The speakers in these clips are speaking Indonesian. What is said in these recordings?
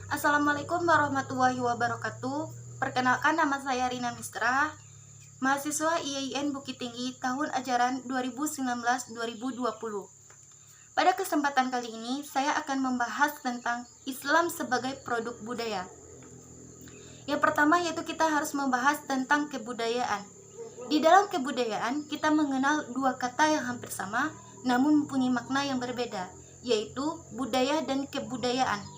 Assalamualaikum warahmatullahi wabarakatuh. Perkenalkan, nama saya Rina Mistra, mahasiswa IAIN Bukit Tinggi tahun ajaran 2019-2020. Pada kesempatan kali ini, saya akan membahas tentang Islam sebagai produk budaya. Yang pertama yaitu kita harus membahas tentang kebudayaan. Di dalam kebudayaan, kita mengenal dua kata yang hampir sama, namun mempunyai makna yang berbeda, yaitu budaya dan kebudayaan.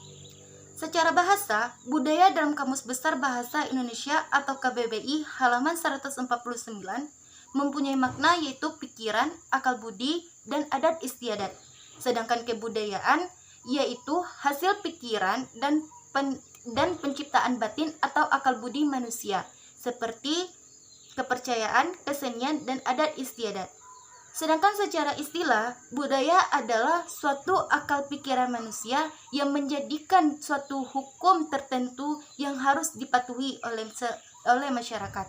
Secara bahasa, budaya dalam Kamus Besar Bahasa Indonesia atau KBBI halaman 149 mempunyai makna yaitu pikiran, akal budi, dan adat istiadat. Sedangkan kebudayaan yaitu hasil pikiran dan penciptaan batin atau akal budi manusia, seperti kepercayaan, kesenian, dan adat istiadat. Sedangkan secara istilah, budaya adalah suatu akal pikiran manusia yang menjadikan suatu hukum tertentu yang harus dipatuhi oleh masyarakat.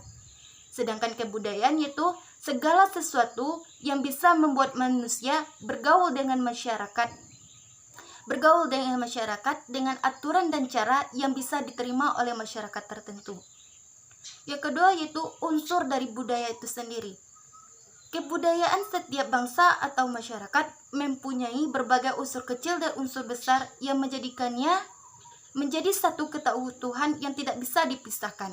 Sedangkan kebudayaan yaitu segala sesuatu yang bisa membuat manusia bergaul dengan masyarakat dengan aturan dan cara yang bisa diterima oleh masyarakat tertentu. Yang kedua yaitu unsur dari budaya itu sendiri. Kebudayaan setiap bangsa atau masyarakat mempunyai berbagai unsur kecil dan unsur besar yang menjadikannya menjadi satu keutuhan yang tidak bisa dipisahkan.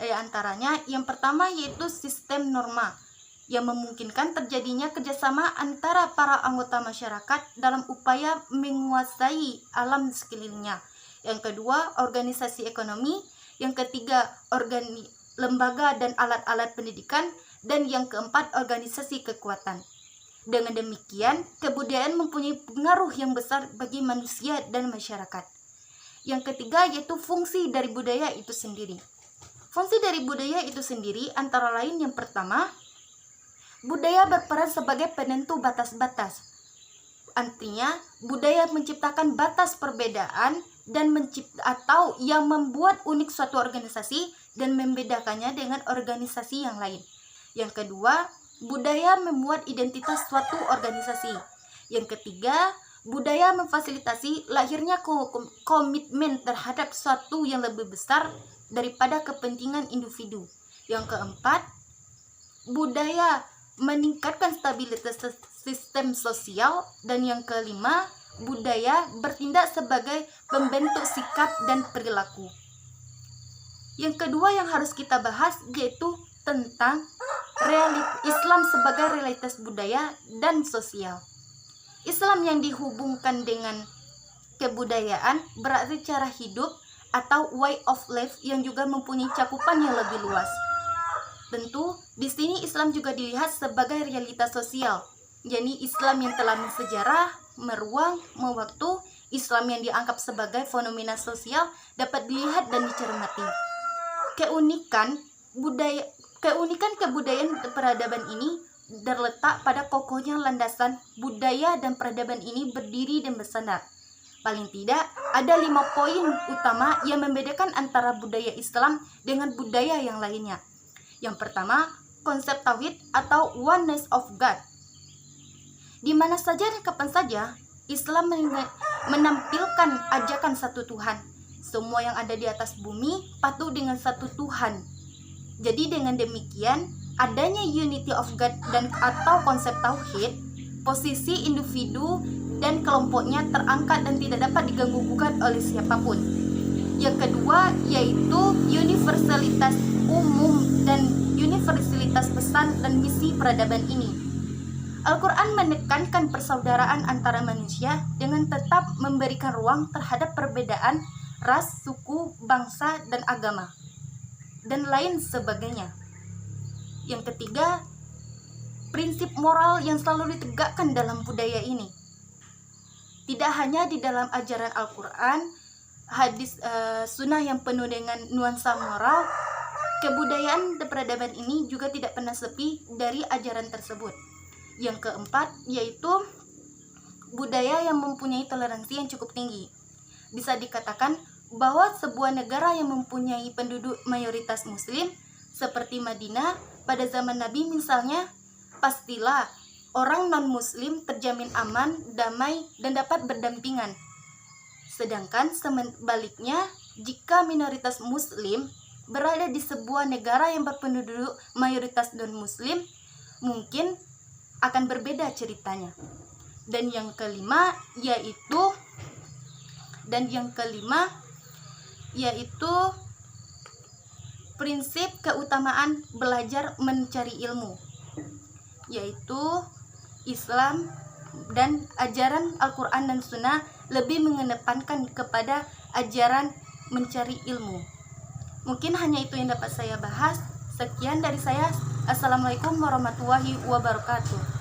Di antaranya, yang pertama yaitu sistem norma yang memungkinkan terjadinya kerjasama antara para anggota masyarakat dalam upaya menguasai alam sekelilingnya. Yang kedua, organisasi ekonomi. Yang ketiga, lembaga dan alat-alat pendidikan. Dan yang keempat, organisasi kekuatan. Dengan demikian, kebudayaan mempunyai pengaruh yang besar bagi manusia dan masyarakat. Yang ketiga yaitu fungsi dari budaya itu sendiri. Fungsi dari budaya itu sendiri antara lain yang pertama, budaya berperan sebagai penentu batas-batas. Artinya, budaya menciptakan batas perbedaan dan atau yang membuat unik suatu organisasi dan membedakannya dengan organisasi yang lain. Yang kedua, budaya membuat identitas suatu organisasi. Yang ketiga, budaya memfasilitasi lahirnya komitmen terhadap suatu yang lebih besar daripada kepentingan individu. Yang keempat, budaya meningkatkan stabilitas sistem sosial. Dan yang kelima, budaya bertindak sebagai pembentuk sikap dan perilaku. Yang kedua yang harus kita bahas yaitu tentang Islam sebagai realitas budaya dan sosial. Islam yang dihubungkan dengan kebudayaan berarti cara hidup atau way of life yang juga mempunyai cakupan yang lebih luas. Tentu, di sini Islam juga dilihat sebagai realitas sosial, yakni Islam yang telah bersejarah, meruang, mewaktu, Islam yang dianggap sebagai fenomena sosial dapat dilihat dan dicermati. Keunikan kebudayaan peradaban ini terletak pada kokohnya landasan budaya dan peradaban ini berdiri dan bersandar. Paling tidak, ada 5 poin utama yang membedakan antara budaya Islam dengan budaya yang lainnya. Yang pertama, konsep tauhid atau oneness of God. Di mana saja dan kapan saja, Islam menampilkan ajakan satu Tuhan. Semua yang ada di atas bumi patuh dengan satu Tuhan. Jadi dengan demikian, adanya unity of God dan atau konsep tauhid, posisi individu dan kelompoknya terangkat dan tidak dapat diganggu-gugat oleh siapapun. Yang kedua yaitu universalitas umum dan universalitas pesan dan misi peradaban ini. Al-Quran menekankan persaudaraan antara manusia dengan tetap memberikan ruang terhadap perbedaan ras, suku, bangsa, dan agama, dan lain sebagainya. Yang ketiga, prinsip moral yang selalu ditegakkan dalam budaya ini. Tidak hanya di dalam ajaran Al-Quran, hadis sunnah yang penuh dengan nuansa moral, kebudayaan dan peradaban ini juga tidak pernah sepi dari ajaran tersebut. Yang keempat, yaitu budaya yang mempunyai toleransi yang cukup tinggi. Bisa dikatakan bahwa sebuah negara yang mempunyai penduduk mayoritas muslim seperti Madinah pada zaman Nabi misalnya, pastilah orang non-muslim terjamin aman, damai, dan dapat berdampingan. Sedangkan sebaliknya, jika minoritas muslim berada di sebuah negara yang berpenduduk mayoritas non-muslim, mungkin akan berbeda ceritanya. Dan yang kelima yaitu prinsip keutamaan belajar mencari ilmu, yaitu Islam dan ajaran Al-Quran dan Sunnah lebih mengedepankan kepada ajaran mencari ilmu. Mungkin hanya itu yang dapat saya bahas. Sekian dari saya. Assalamualaikum warahmatullahi wabarakatuh.